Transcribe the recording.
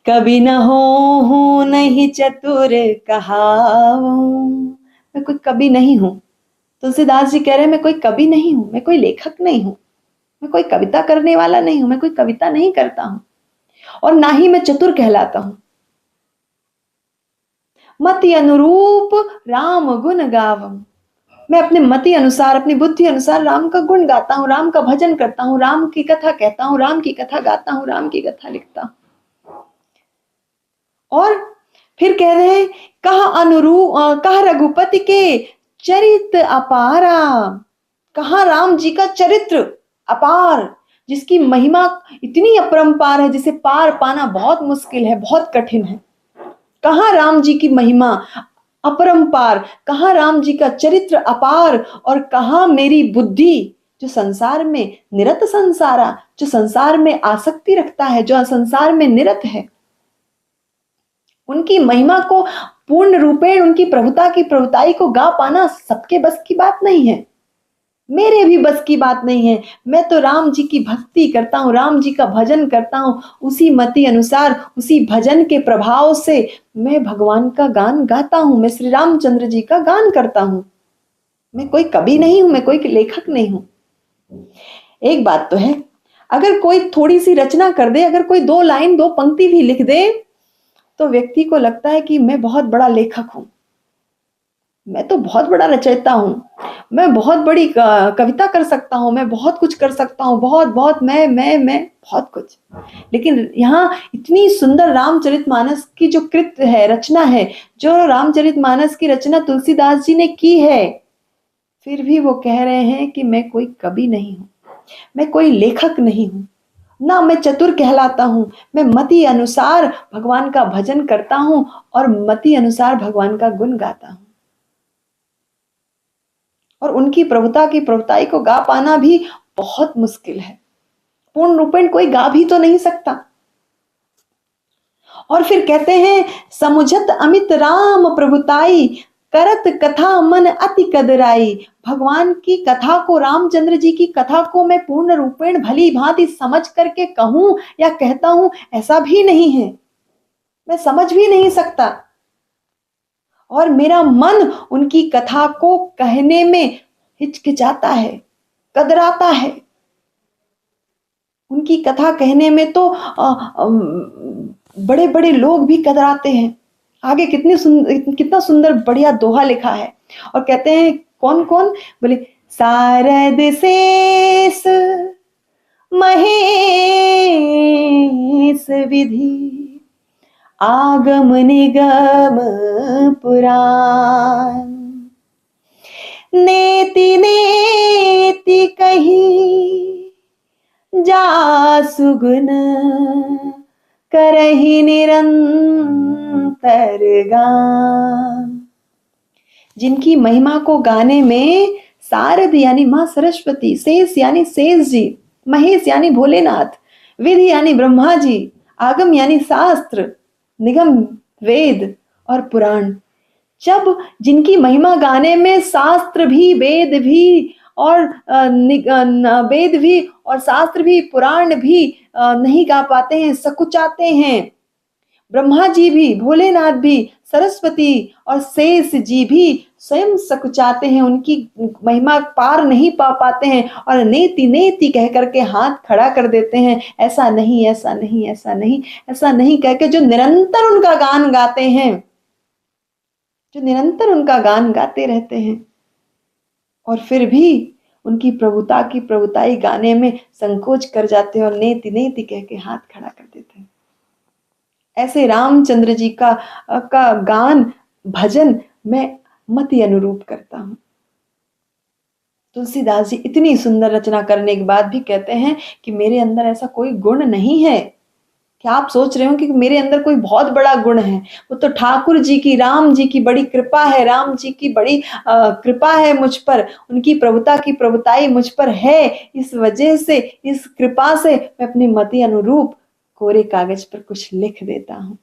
कभी न हो नहीं चतुर कहाऊं। मैं कोई कवि नहीं हूँ। तुलसीदास जी कह रहे हैं मैं कोई कवि नहीं हूँ, मैं कोई लेखक नहीं हूँ, मैं कोई कविता करने वाला नहीं हूँ, मैं कोई कविता नहीं करता हूँ और ना ही मैं चतुर कहलाता हूँ। मति अनुरूप राम गुण गावम। मैं अपने मति अनुसार, अपनी बुद्धि अनुसार राम का गुण गाता हूँ, राम का भजन करता हूँ, राम की कथा कहता हूँ, राम की कथा गाता हूँ, राम की कथा लिखता हूँ। और फिर कह रहे हैं कहा रघुपति के चरित्र अपारा। कहा राम जी का चरित्र अपार, जिसकी महिमा इतनी अपरंपार है जिसे पार पाना बहुत मुश्किल है, बहुत कठिन है। कहा राम जी की महिमा अपरंपार, कहा राम जी का चरित्र अपार, और कहा मेरी बुद्धि जो संसार में निरत संसारा, जो संसार में आसक्ति रखता है, जो संसार में निरत है, उनकी महिमा को पूर्ण रूपेण, उनकी प्रभुता की प्रभुताई को गा पाना सबके बस की बात नहीं है, मेरे भी बस की बात नहीं है। मैं तो राम जी की भक्ति करता हूँ, राम जी का भजन करता हूँ, उसी मति अनुसार, उसी भजन के प्रभाव से मैं भगवान का गान गाता हूँ, मैं श्री रामचंद्र जी का गान करता हूँ। मैं कोई कवि नहीं हूं, मैं कोई लेखक नहीं हूं। एक बात तो है, अगर कोई थोड़ी सी रचना कर दे, अगर कोई 2 लाइन 2 पंक्ति भी लिख दे, तो व्यक्ति को लगता है कि मैं बहुत बड़ा लेखक हूं, मैं तो बहुत बड़ा रचयिता हूं, मैं बहुत बड़ी कविता कर सकता हूं, मैं बहुत कुछ कर सकता हूं, बहुत बहुत मैं बहुत कुछ। लेकिन यहाँ इतनी सुंदर रामचरितमानस की जो कृत है, रचना है, जो रामचरितमानस की रचना तुलसीदास जी ने की है, फिर भी वो कह रहे हैं कि मैं कोई कवि नहीं हूं, मैं कोई लेखक नहीं हूं, ना मैं चतुर कहलाता हूं। मैं मति अनुसार भगवान का भजन करता हूं और मति अनुसार भगवान का गुण गाता हूं। और उनकी प्रभुता की प्रभुताई को गा पाना भी बहुत मुश्किल है, पूर्ण रूपेण कोई गा भी तो नहीं सकता। और फिर कहते हैं समुझत अमित राम प्रभुताई, करत कथा मन अति कदराई। भगवान की कथा को, रामचंद्र जी की कथा को मैं पूर्ण रूपेण भली भांति समझ करके कहूं या कहता हूं, ऐसा भी नहीं है, मैं समझ भी नहीं सकता। और मेरा मन उनकी कथा को कहने में हिचकिचाता है, कदराता है। उनकी कथा कहने में तो बड़े बड़े लोग भी कतराते हैं। आगे कितना सुंदर बढ़िया दोहा लिखा है, और कहते हैं कौन कौन, बोले सारद शेष महेश विधि, आगम निगम पुराण, नेति नेति कही जासु गुण, करहि निरंतर गान। जिनकी महिमा को गाने में सारद यानी मां सरस्वती, शेष यानी शेष जी, महेश यानी भोलेनाथ, विधि यानी ब्रह्मा जी, आगम यानी शास्त्र, निगम वेद और पुराण, जब जिनकी महिमा गाने में शास्त्र भी, वेद भी और वेद भी और शास्त्र भी, पुराण भी नहीं गा पाते हैं, सकुचाते हैं, ब्रह्मा जी भी, भोलेनाथ भी, सरस्वती और शेष जी भी स्वयं सकुचाते हैं, उनकी महिमा पार नहीं पा पाते हैं और नेति नेति कह करके हाथ खड़ा कर देते हैं, ऐसा नहीं, ऐसा नहीं, ऐसा नहीं, ऐसा नहीं कह के जो निरंतर उनका गान गाते हैं, जो निरंतर उनका गान गाते रहते हैं, और फिर भी उनकी प्रभुता की प्रभुताई गाने में संकोच कर जाते हैं और नेति नेति कह के हाथ खड़ा कर देते हैं। ऐसे रामचंद्र जी का गान, भजन मैं मति अनुरूप करता हूं। तुलसीदास जी इतनी सुंदर रचना करने के बाद भी कहते हैं कि मेरे अंदर ऐसा कोई गुण नहीं है। क्या आप सोच रहे हो कि मेरे अंदर कोई बहुत बड़ा गुण है? वो तो ठाकुर जी की, राम जी की बड़ी कृपा है, राम जी की बड़ी कृपा है मुझ पर, उनकी प्रभुता की प्रभुताई मुझ पर है। इस वजह से, इस कृपा से मैं अपनी मति अनुरूप कोरे कागज पर कुछ लिख देता हूँ।